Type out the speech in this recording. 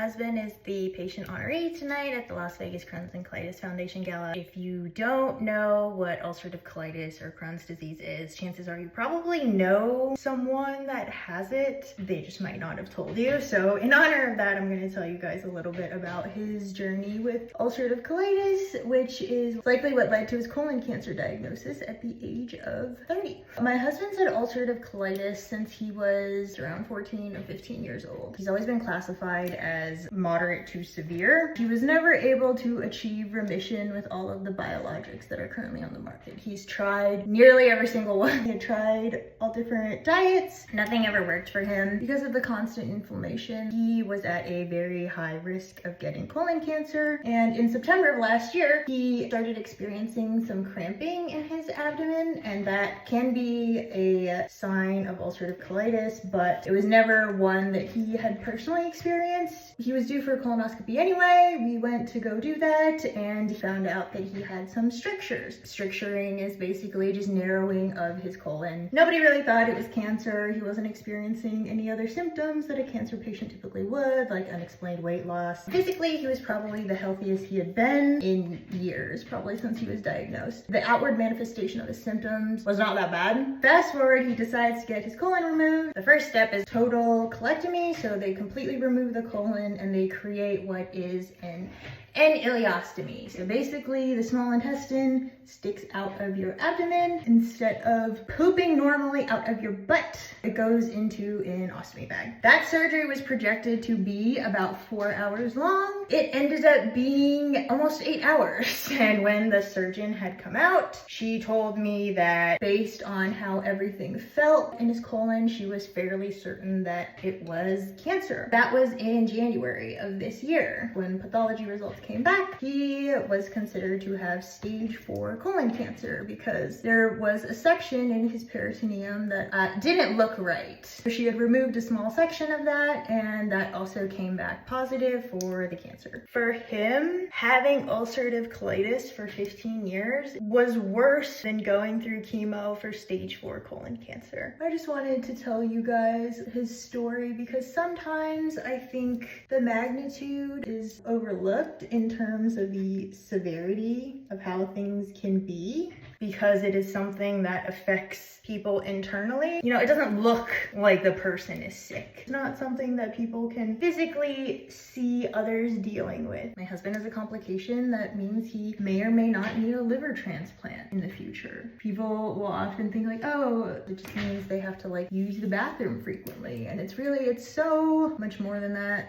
husband is the patient honoree tonight at the Las Vegas Crohn's and Colitis Foundation Gala. If you don't know what ulcerative colitis or Crohn's disease is, chances are you probably know someone that has it. They just might not have told you. So in honor of that, I'm going to tell you guys a little bit about his journey with ulcerative colitis, which is likely what led to his colon cancer diagnosis at the age of 30. My husband's had ulcerative colitis since he was around 14 or 15 years old. He's always been classified as moderate to severe. He was never able to achieve remission with all of the biologics that are currently on the market. He's tried nearly every single one. He had tried all different diets. Nothing ever worked for him. Because of the constant inflammation, he was at a very high risk of getting colon cancer. And in September of last year, he started experiencing some cramping in his abdomen, and that can be a sign of ulcerative colitis, but it was never one that he had personally experienced. He was due for a colonoscopy anyway. We went to go do that and found out that he had some strictures. Stricturing is basically just narrowing of his colon. Nobody really thought it was cancer. He wasn't experiencing any other symptoms that a cancer patient typically would, like unexplained weight loss. Physically, he was probably the healthiest he had been in years, probably since he was diagnosed. The outward manifestation of his symptoms was not that bad. Fast forward, he decides to get his colon removed. The first step is total colectomy, so they completely remove the colon and they create what is an ileostomy. So basically the small intestine sticks out of your abdomen. Instead of pooping normally out of your butt, it goes into an ostomy bag. That surgery was projected to be about 4 hours long. It ended up being almost 8 hours. And when the surgeon had come out, she told me that based on how everything felt in his colon, she was fairly certain that it was cancer. That was in January of this year. When pathology results came back, he was considered to have stage 4 colon cancer because there was a section in his peritoneum that didn't look right. So she had removed a small section of that, and that also came back positive for the cancer. For him, having ulcerative colitis for 15 years was worse than going through chemo for stage 4 colon cancer. I just wanted to tell you guys his story because sometimes I think the magnitude is overlooked in terms of the severity of how things can be, because it is something that affects people internally. You know, it doesn't look like the person is sick. It's not something that people can physically see others dealing with. My husband has a complication that means he may or may not need a liver transplant in the future. People will often think like, oh, it just means they have to like use the bathroom frequently. And it's so much more than that.